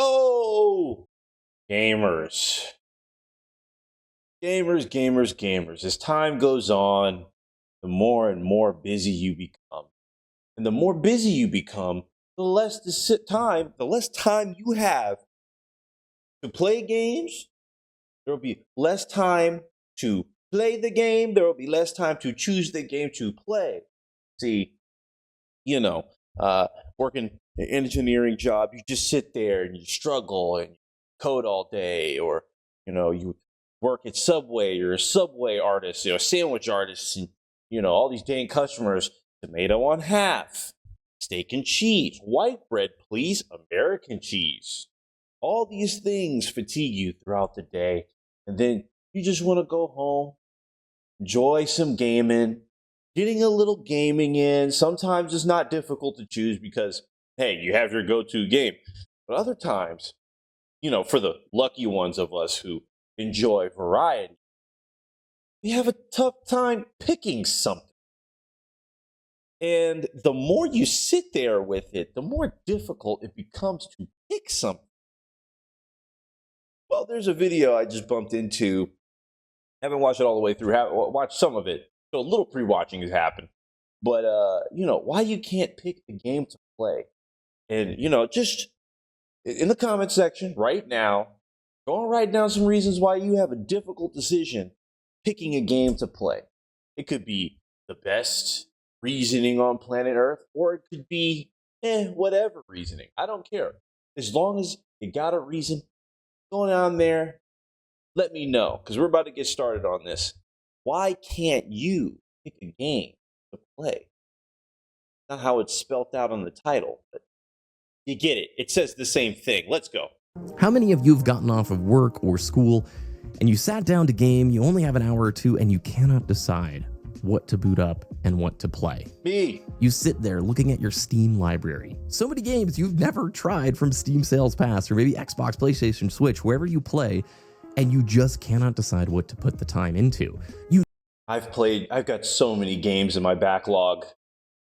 Oh, gamers. Gamers. As time goes on, the more and more busy you become. And the more busy you become, the less time you have to play games. There will be less time to play the game. There will be less time to choose the game to play. See, you know, working an engineering job, you just sit there and you struggle and code all day, or you work at Subway, you're a Subway artist, sandwich artist, and all these dang customers, tomato on half, steak and cheese, white bread, please, American cheese. All these things fatigue you throughout the day, and then you just want to go home, enjoy some gaming, getting a little gaming in. Sometimes it's not difficult to choose because, hey, you have your go-to game. But other times, for the lucky ones of us who enjoy variety, we have a tough time picking something. And the more you sit there with it, the more difficult it becomes to pick something. Well, there's a video I just bumped into. Haven't watched it all the way through. Watched some of it. So a little pre-watching has happened. But, why you can't pick a game to play. And, just in the comment section right now, go and write down some reasons why you have a difficult decision picking a game to play. It could be the best reasoning on planet Earth, or it could be, whatever reasoning. I don't care. As long as you got a reason going on there, let me know, because we're about to get started on this. Why can't you pick a game to play? Not how it's spelt out on the title, but you get it. It says the same thing. Let's go. How many of you have gotten off of work or school and you sat down to game, you only have an hour or two, and you cannot decide what to boot up and what to play? Me. You sit there looking at your Steam library. So many games you've never tried from Steam Sales Pass, or maybe Xbox, PlayStation, Switch, wherever you play, and you just cannot decide what to put the time into. I've got so many games in my backlog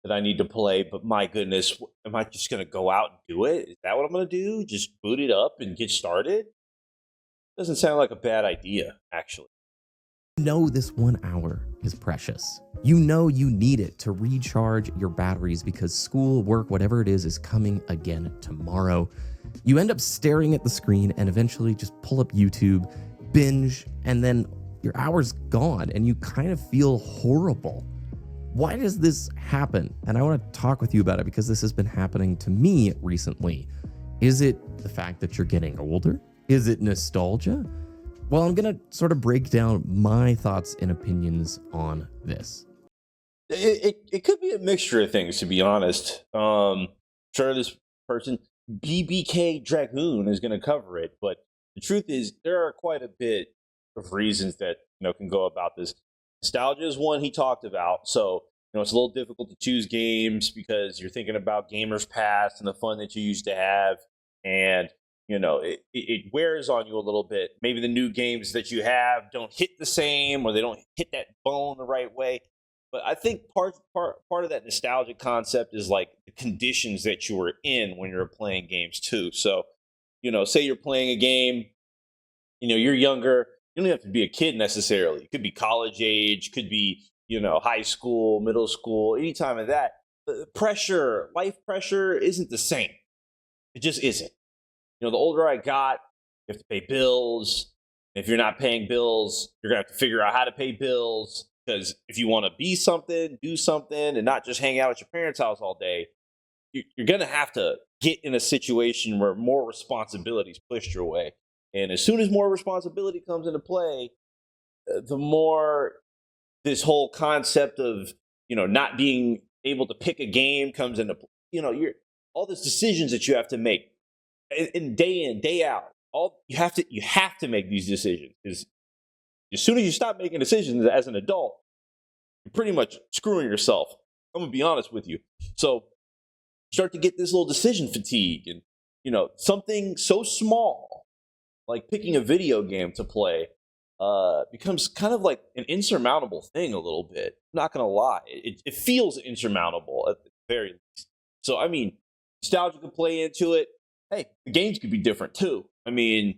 that I need to play, but my goodness, am I just going to go out and do it? Is that what I'm going to do? Just boot it up and get started? Doesn't sound like a bad idea, actually. You know this 1 hour is precious. You know you need it to recharge your batteries because school, work, whatever it is coming again tomorrow. You end up staring at the screen and eventually just pull up YouTube, binge, and then your hour's gone and you kind of feel horrible. Why does this happen? And I want to talk with you about it because this has been happening to me recently. Is it the fact that you're getting older? Is it nostalgia? Well, I'm going to sort of break down my thoughts and opinions on this. It could be a mixture of things, to be honest. Sure, this person, BBK Dragoon, is going to cover it, but the truth is there are quite a bit of reasons that can go about this. Nostalgia is one he talked about, so it's a little difficult to choose games because you're thinking about gamers past and the fun that you used to have, and it wears on you a little bit. Maybe the new games that you have don't hit the same, or they don't hit that bone the right way. But I think part of that nostalgic concept is like the conditions that you were in when you were playing games too. So, say you're playing a game, you're younger. You don't have to be a kid necessarily. It could be college age, could be, high school, middle school, any time of that. The pressure, life pressure isn't the same. It just isn't. The older I got, you have to pay bills. If you're not paying bills, you're going to have to figure out how to pay bills. Because if you want to be something, do something, and not just hang out at your parents' house all day, you're going to have to get in a situation where more responsibilities pushed your way. And as soon as more responsibility comes into play, the more this whole concept of, not being able to pick a game comes into, all these decisions that you have to make in, day out. You have to make these decisions. Because as soon as you stop making decisions as an adult, you're pretty much screwing yourself. I'm going to be honest with you. So you start to get this little decision fatigue, and, something so small like picking a video game to play becomes kind of like an insurmountable thing a little bit. I'm not going to lie. It feels insurmountable at the very least. So, nostalgia can play into it. hey, the games could be different too. I mean,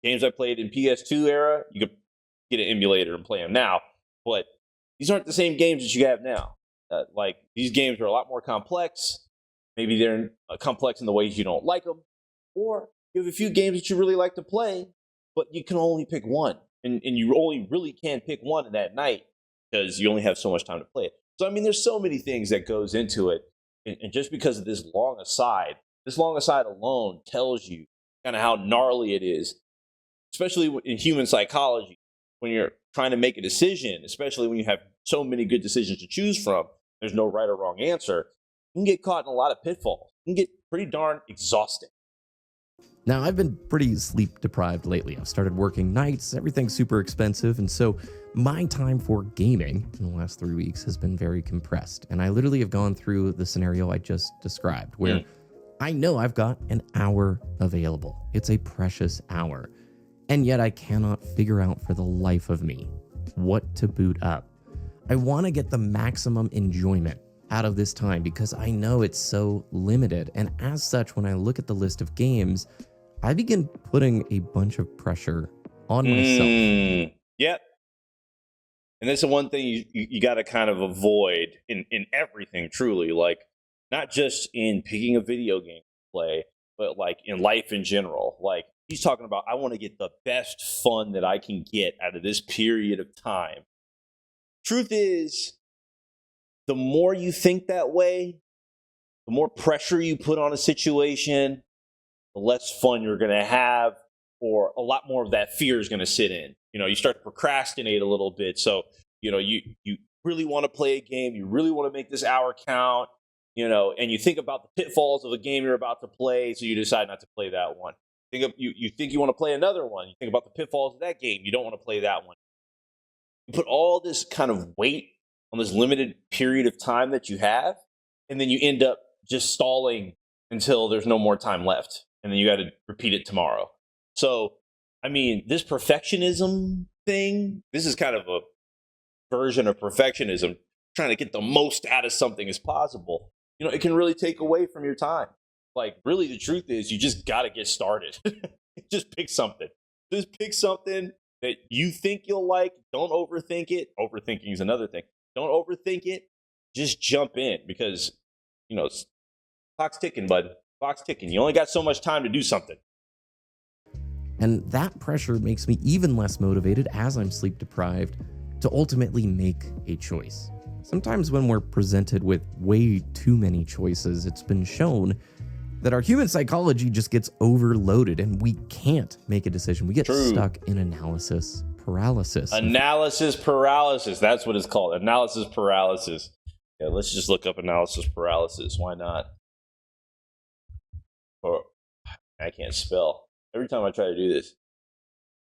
games I played in PS2 era, you could get an emulator and play them now, but these aren't the same games that you have now. Like these games are a lot more complex. Maybe they're complex in the ways you don't like them, or you have a few games that you really like to play, but you can only pick one, and you only really can pick one in that night because you only have so much time to play it. So I mean, there's so many things that goes into it, and just because of this long aside alone tells you kind of how gnarly it is, especially in human psychology, when you're trying to make a decision, especially when you have so many good decisions to choose from, there's no right or wrong answer. You can get caught in a lot of pitfalls. You can get pretty darn exhausting. Now, I've been pretty sleep deprived lately. I've started working nights, everything's super expensive, and so my time for gaming in the last 3 weeks has been very compressed. And I literally have gone through the scenario I just described, where I know I've got an hour available. It's a precious hour. And yet I cannot figure out for the life of me what to boot up. I want to get the maximum enjoyment out of this time because I know it's so limited. And as such, when I look at the list of games, I begin putting a bunch of pressure on myself. Yep. And that's the one thing you got to kind of avoid in everything, truly. Like, not just in picking a video game to play, but like in life in general. Like, he's talking about, I want to get the best fun that I can get out of this period of time. Truth is, the more you think that way, the more pressure you put on a situation, the less fun you're going to have, or a lot more of that fear is going to sit in. You know, you start to procrastinate a little bit. So, you know, you really want to play a game, you really want to make this hour count, you know, and you think about the pitfalls of the game you're about to play, so you decide not to play that one. You think you want to play another one, you think about the pitfalls of that game, you don't want to play that one. You put all this kind of weight on this limited period of time that you have, and then you end up just stalling until there's no more time left, and then you got to repeat it tomorrow. So, I mean, this perfectionism thing, this is kind of a version of perfectionism, trying to get the most out of something as possible. You know, it can really take away from your time. Like, really, the truth is, you just got to get started. Just pick something. Just pick something that you think you'll like. Don't overthink it. Overthinking is another thing. Don't overthink it. Just jump in because, you know, clock's ticking, bud. Clock's ticking. You only got so much time to do something. And that pressure makes me even less motivated as I'm sleep deprived to ultimately make a choice. Sometimes when we're presented with way too many choices, it's been shown that our human psychology just gets overloaded and we can't make a decision. We get stuck in analysis paralysis. Analysis paralysis. That's what it's called. Analysis paralysis. Yeah, let's just look up analysis paralysis. Why not? Or I can't spell. Every time I try to do this.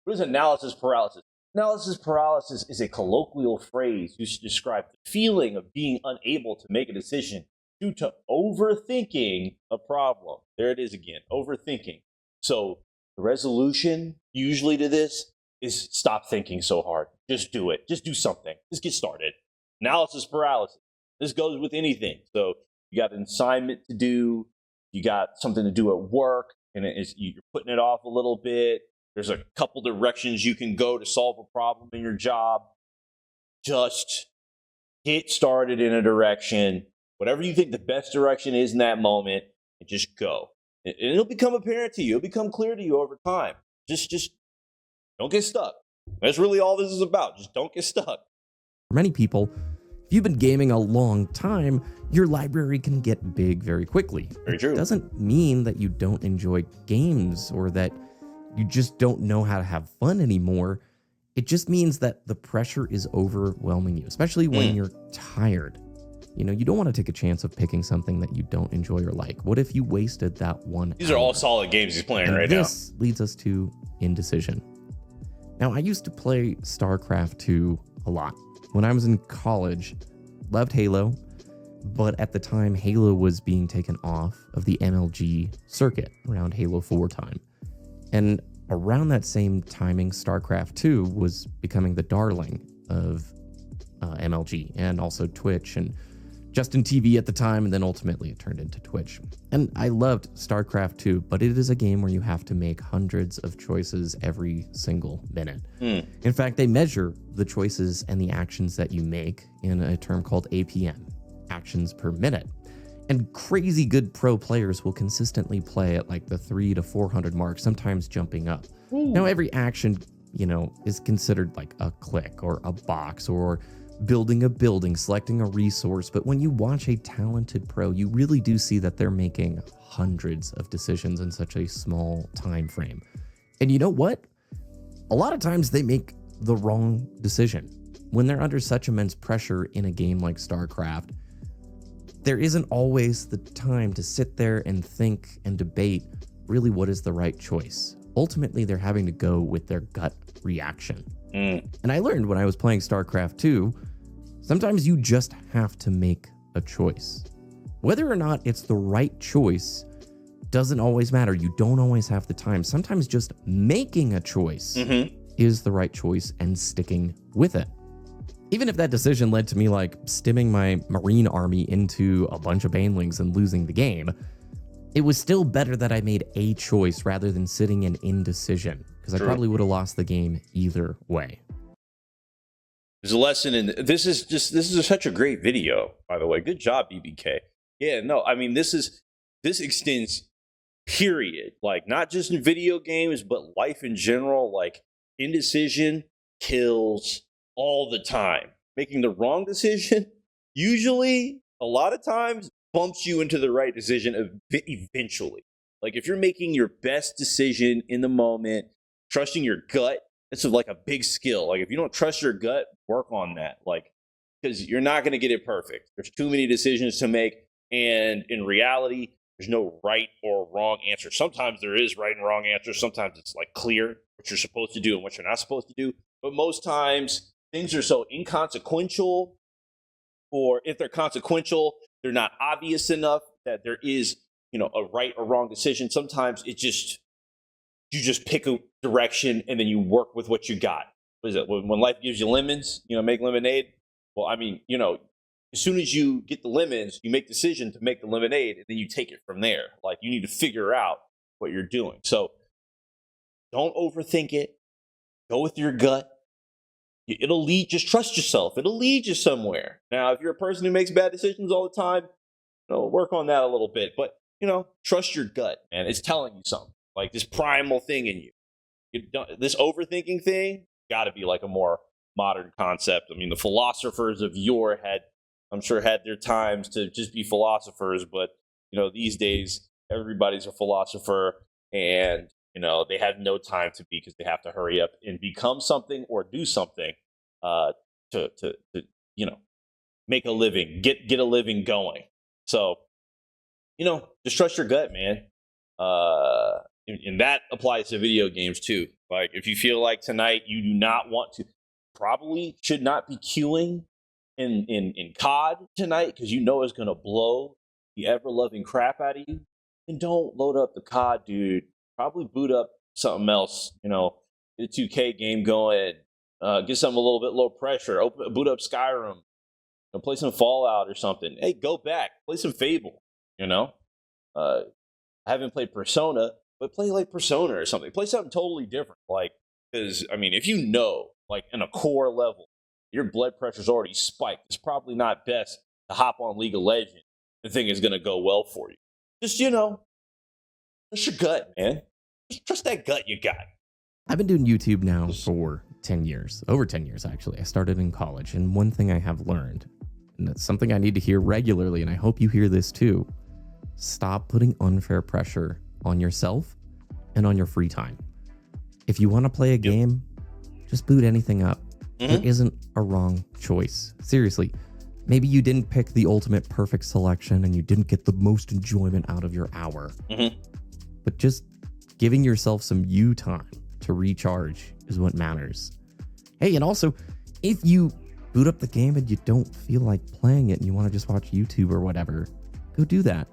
What is analysis paralysis? Analysis paralysis is a colloquial phrase used to describe the feeling of being unable to make a decision due to overthinking a problem. There it is again, overthinking. So the resolution usually to this is stop thinking so hard. Just do it. Just do something. Just get started. Analysis paralysis. This goes with anything. So you got an assignment to do, you got something to do at work, and you're putting it off a little bit. There's a couple directions you can go to solve a problem in your job. Just get started in a direction, whatever you think the best direction is in that moment, and just go. And it'll become apparent to you. It'll become clear to you over time. Just don't get stuck. That's really all this is about. Just don't get stuck. For many people, if you've been gaming a long time, your library can get big very quickly. Very true. It doesn't mean that you don't enjoy games or that you just don't know how to have fun anymore. It just means that the pressure is overwhelming you, especially when you're tired. You know, you don't want to take a chance of picking something that you don't enjoy or like. What if you wasted that 1 These are all solid games he's playing right now. This leads us to indecision. Now, I used to play StarCraft 2 a lot. When I was in college, loved Halo, but at the time, Halo was being taken off of the MLG circuit around Halo 4 time. And around that same timing, StarCraft 2 was becoming the darling of MLG and also Twitch. And Justin TV at the time, and then ultimately it turned into Twitch. And I loved StarCraft 2, but it is a game where you have to make hundreds of choices every single minute. In fact, they measure the choices and the actions that you make in a term called APM, actions per minute. And crazy good pro players will consistently play at like the 300 to 400 mark, sometimes jumping up. Now, every action, is considered like a click or a box or building a building, selecting a resource. But when you watch a talented pro, you really do see that they're making hundreds of decisions in such a small time frame. And you know what? A lot of times they make the wrong decision. When they're under such immense pressure in a game like StarCraft, there isn't always the time to sit there and think and debate really what is the right choice. Ultimately, they're having to go with their gut reaction. And I learned when I was playing StarCraft 2, sometimes you just have to make a choice. Whether or not it's the right choice doesn't always matter. You don't always have the time. Sometimes just making a choice is the right choice and sticking with it. Even if that decision led to me like stimming my Marine army into a bunch of banelings and losing the game, it was still better that I made a choice rather than sitting in indecision, because I probably would have lost the game either way. There's a lesson in this is such a great video, by the way. Good job, BBK. Yeah, no, I mean this extends, period. Like not just in video games, but life in general. Like indecision kills all the time. Making the wrong decision usually, a lot of times, bumps you into the right decision eventually. Like if you're making your best decision in the moment, trusting your gut, it's like a big skill. Like if you don't trust your gut, work on that. Like, because you're not going to get it perfect. There's too many decisions to make. And in reality, there's no right or wrong answer. Sometimes there is right and wrong answers. Sometimes it's like clear what you're supposed to do and what you're not supposed to do. But most times things are so inconsequential, or if they're consequential, they're not obvious enough that there is, a right or wrong decision. Sometimes you just pick a direction and then you work with what you got. What is it? When life gives you lemons, make lemonade. Well, I mean, as soon as you get the lemons, you make the decision to make the lemonade and then you take it from there. Like you need to figure out what you're doing. So don't overthink it. Go with your gut. It'll lead, just trust yourself. It'll lead you somewhere. Now, if you're a person who makes bad decisions all the time, work on that a little bit. But, trust your gut, man. It's telling you something. Like this primal thing in you. This overthinking thing got to be like a more modern concept. I mean, the philosophers of yore I'm sure had their times to just be philosophers. But, these days, everybody's a philosopher. And they have no time to be because they have to hurry up and become something or do something to make a living, get a living going. So, just trust your gut, man. And that applies to video games too. Like if you feel like tonight you do not want to, probably should not be queuing in COD tonight because it's going to blow the ever-loving crap out of you. And don't load up the COD, dude. Probably boot up something else, get a 2K game going, get something a little bit low pressure, boot up Skyrim, play some Fallout or something. Hey, go back, play some Fable, I haven't played Persona, but play like Persona or something. Play something totally different, like, because, I mean, if like in a core level, your blood pressure's already spiked, it's probably not best to hop on League of Legends. The thing is going to go well for you. Just, trust your gut, man. Just trust that gut you got. I've been doing YouTube now for 10 years, over 10 years, actually. I started in college. And one thing I have learned, and it's something I need to hear regularly, and I hope you hear this too, stop putting unfair pressure on yourself and on your free time. If you want to play a game, just boot anything up. There isn't a wrong choice. Seriously. Maybe you didn't pick the ultimate perfect selection and you didn't get the most enjoyment out of your hour. But just giving yourself some you time to recharge is what matters. Hey, and also, if you boot up the game and you don't feel like playing it and you want to just watch YouTube or whatever, go do that.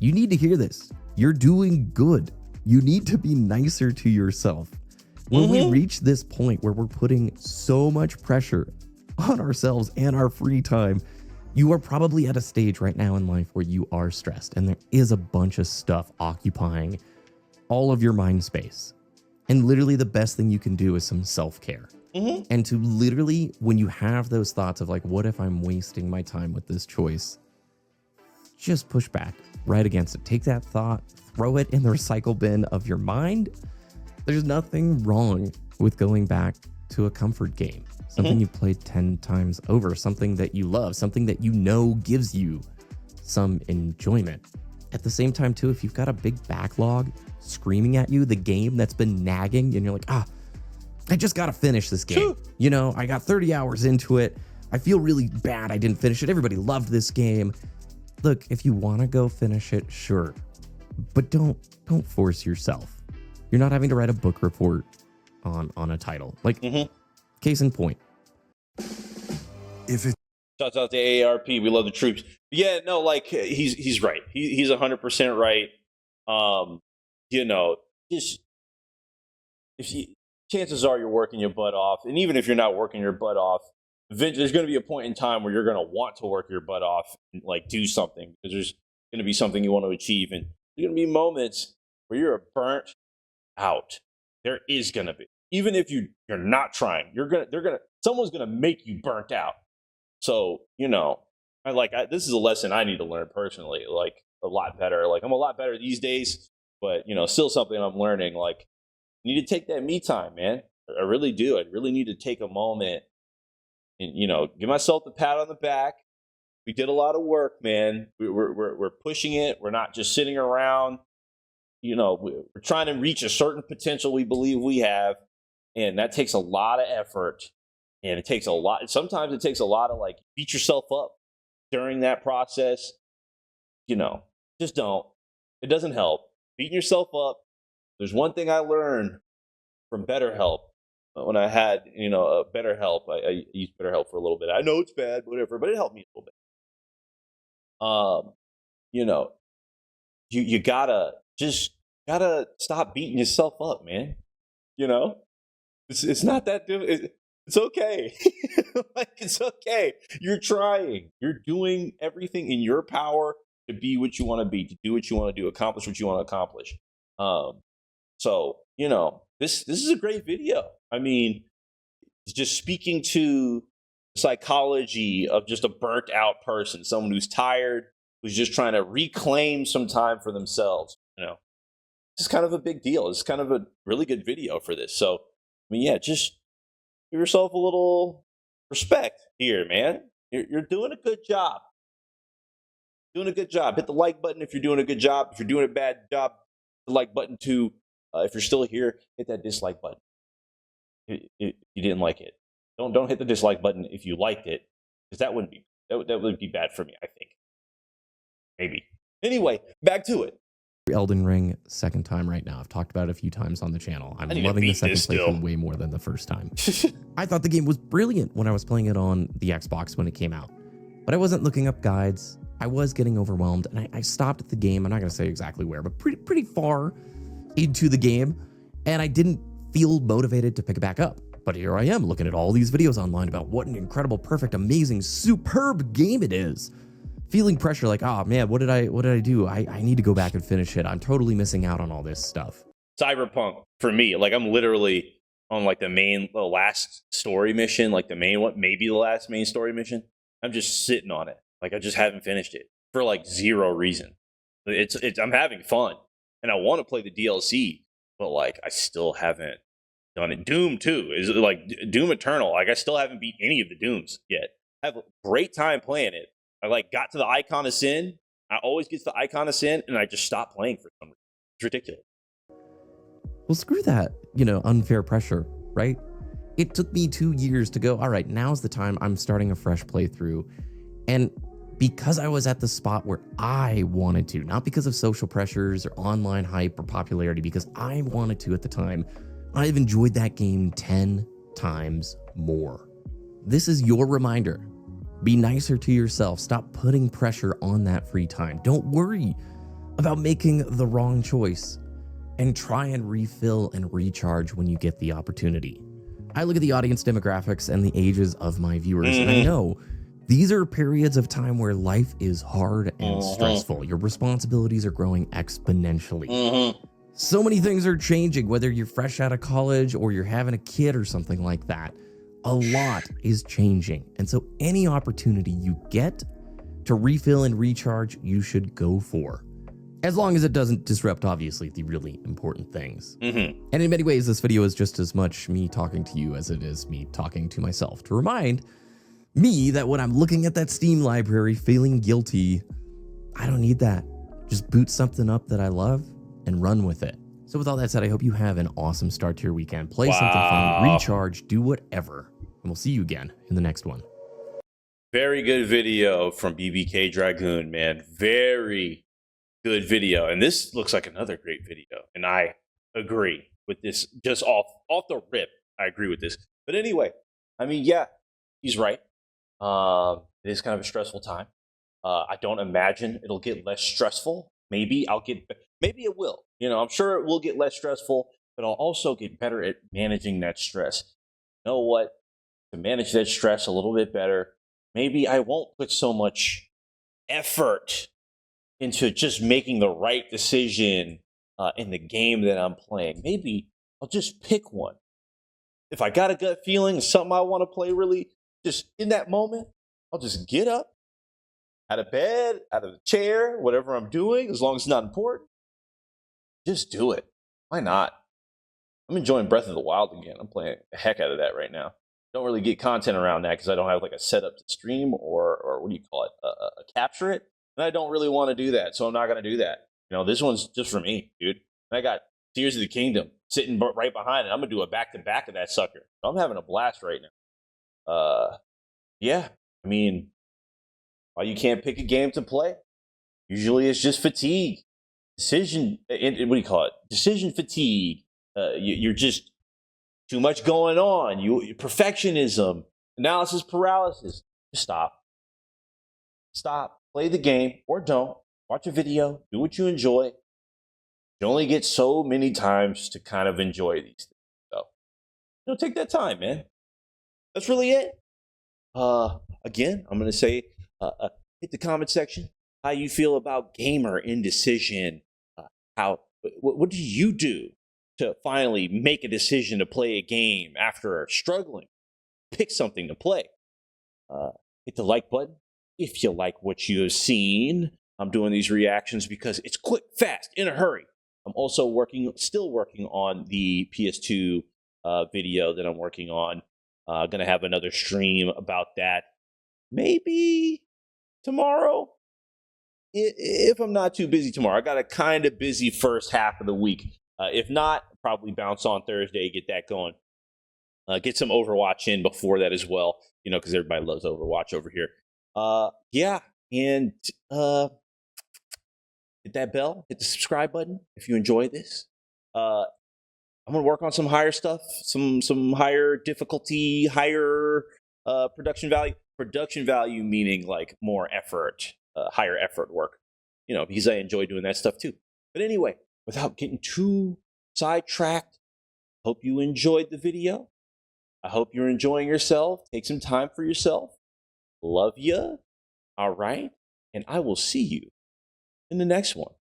You need to hear this. You're doing good. You need to be nicer to yourself. When we reach this point where we're putting so much pressure on ourselves and our free time, You are probably at a stage right now in life where you are stressed and there is a bunch of stuff occupying all of your mind space. And literally the best thing you can do is some self-care. And to literally, when you have those thoughts of like, what if I'm wasting my time with this choice? Just push back right against it. Take that thought, throw it in the recycle bin of your mind. There's nothing wrong with going back to a comfort game, something you played 10 times over, something that you love, something that you know gives you some enjoyment. At the same time, too, if you've got a big backlog screaming at you, the game that's been nagging, and you're like, I just got to finish this game. You know, I got 30 hours into it. I feel really bad I didn't finish it. Everybody loved this game. Look, if you want to go finish it, sure. But don't force yourself. You're not having to write a book report on a title. Like, case in point. If it Shouts out to AARP. We love the troops. Yeah, no, like he's right. He's 100% right. You know, just chances are you're working your butt off, and even if you're not working your butt off, there's going to be a point in time where you're going to want to work your butt off and like do something because there's going to be something you want to achieve, and there's going to be moments where you're burnt out. There is going to be, even if you're not trying, someone's going to make you burnt out. So, you know, this is a lesson I need to learn personally, like a lot better. Like I'm a lot better these days, but you know, still something I'm learning. Like I need to take that me time, man. I really do. I really need to take a moment and, you know, give myself the pat on the back. We did a lot of work, man. We're pushing it. We're not just sitting around. You know, we're trying to reach a certain potential we believe we have, and that takes a lot of effort. And it takes a lot. Sometimes it takes a lot of like beat yourself up during that process. You know, just don't. It doesn't help. Beating yourself up. There's one thing I learned from BetterHelp when I had, you know, BetterHelp. I used BetterHelp for a little bit. I know it's bad, whatever, but it helped me a little bit. You know, you gotta stop beating yourself up, man. You know, it's not that difficult. It's okay. Like, it's okay. You're trying. You're doing everything in your power to be what you want to be, to do what you want to do, accomplish what you want to accomplish. So, you know, this is a great video. I mean, it's just speaking to the psychology of just a burnt out person, someone who's tired, who's just trying to reclaim some time for themselves. You know, it's kind of a big deal. It's kind of a really good video for this. So, I mean, yeah, just give yourself a little respect here, man. You're doing a good job. Doing a good job. Hit the like button if you're doing a good job. If you're doing a bad job, the like button too. If you're still here, hit that dislike button. If you didn't like it, don't hit the dislike button if you liked it, because that would be bad for me. I think maybe. Anyway, back to it. Elden Ring second time right now. I've talked about it a few times on the channel. I'm loving the second playthrough way more than the first time. I thought the game was brilliant when I was playing it on the Xbox when it came out, but I wasn't looking up guides. I was getting overwhelmed, and I stopped at the game. I'm not going to say exactly where, but pretty far into the game, and I didn't feel motivated to pick it back up. But here I am looking at all these videos online about what an incredible, perfect, amazing, superb game it is. Feeling pressure like, oh man, what did I do? I need to go back and finish it. I'm totally missing out on all this stuff. Cyberpunk for me, like I'm literally on like the last story mission, like the main one, maybe the last main story mission. I'm just sitting on it. Like I just haven't finished it for like zero reason. I'm having fun and I want to play the DLC, but like I still haven't done it. Doom 2 is like Doom Eternal. Like I still haven't beat any of the Dooms yet. I have a great time playing it. I like got to the Icon of Sin. I always get to the Icon of Sin and I just stop playing for some reason. It's ridiculous. Well, screw that, unfair pressure, right? It took me 2 years to go, all right, now's the time I'm starting a fresh playthrough. And because I was at the spot where I wanted to, not because of social pressures or online hype or popularity, because I wanted to at the time, I've enjoyed that game 10 times more. This is your reminder. Be nicer to yourself. Stop putting pressure on that free time. Don't worry about making the wrong choice, and try and refill and recharge when you get the opportunity. I look at the audience demographics and the ages of my viewers, and I know These are periods of time where life is hard and stressful. Your responsibilities are growing exponentially. So many things are changing, whether you're fresh out of college or you're having a kid or something like that. A lot is changing. And so any opportunity you get to refill and recharge, you should go for. As long as it doesn't disrupt, obviously, the really important things. And in many ways, this video is just as much me talking to you as it is me talking to myself to remind me that when I'm looking at that Steam library feeling guilty, I don't need that. Just boot something up that I love and run with it. So with all that said, I hope you have an awesome start to your weekend. Play something fun, recharge, do whatever. And we'll see you again in the next one. Very good video from BBK Dragoon, man. Very good video. And this looks like another great video. And I agree with this. Just off the rip, I agree with this. But anyway, I mean, yeah, he's right. It is kind of a stressful time. I don't imagine it'll get less stressful. Maybe it will. You know, I'm sure it will get less stressful, but I'll also get better at managing that stress. You know what? To manage that stress a little bit better, maybe I won't put so much effort into just making the right decision in the game that I'm playing. Maybe I'll just pick one. If I got a gut feeling, something I want to play really, just in that moment, I'll just get up, out of bed, out of the chair, whatever I'm doing, as long as it's not important, just do it. Why not? I'm enjoying Breath of the Wild again. I'm playing the heck out of that right now. Don't really get content around that because I don't have like a setup to stream or what do you call it, capture it. And I don't really want to do that, so I'm not going to do that. You know, this one's just for me, dude. And I got Tears of the Kingdom sitting right behind it. I'm going to do a back-to-back of that sucker. So I'm having a blast right now. Yeah, I mean, why you can't pick a game to play? Usually it's just fatigue. Decision, what do you call it? Decision fatigue. You're just too much going on. Perfectionism, analysis paralysis. Just stop. Stop. Play the game or don't. Watch a video. Do what you enjoy. You only get so many times to kind of enjoy these things. So, take that time, man. That's really it. Again, I'm going to say, hit the comment section. How you feel about gamer indecision? What do you do to finally make a decision to play a game after struggling? Pick something to play. Hit the like button if you like what you have seen. I'm doing these reactions because it's quick, fast, in a hurry. I'm also still working on the PS2 video that I'm working on. Gonna have another stream about that. Maybe tomorrow, if I'm not too busy tomorrow. I got a kind of busy first half of the week. If not, probably bounce on Thursday, get that going. Get some Overwatch in before that as well, because everybody loves Overwatch over here. Yeah, and hit that bell, hit the subscribe button if you enjoy this. I'm gonna work on some higher stuff, some higher difficulty, higher production value. Production value meaning like more effort, higher effort work. Because I enjoy doing that stuff too. But anyway, without getting too sidetracked, hope you enjoyed the video. I hope you're enjoying yourself. Take some time for yourself. Love ya. All right, and I will see you in the next one.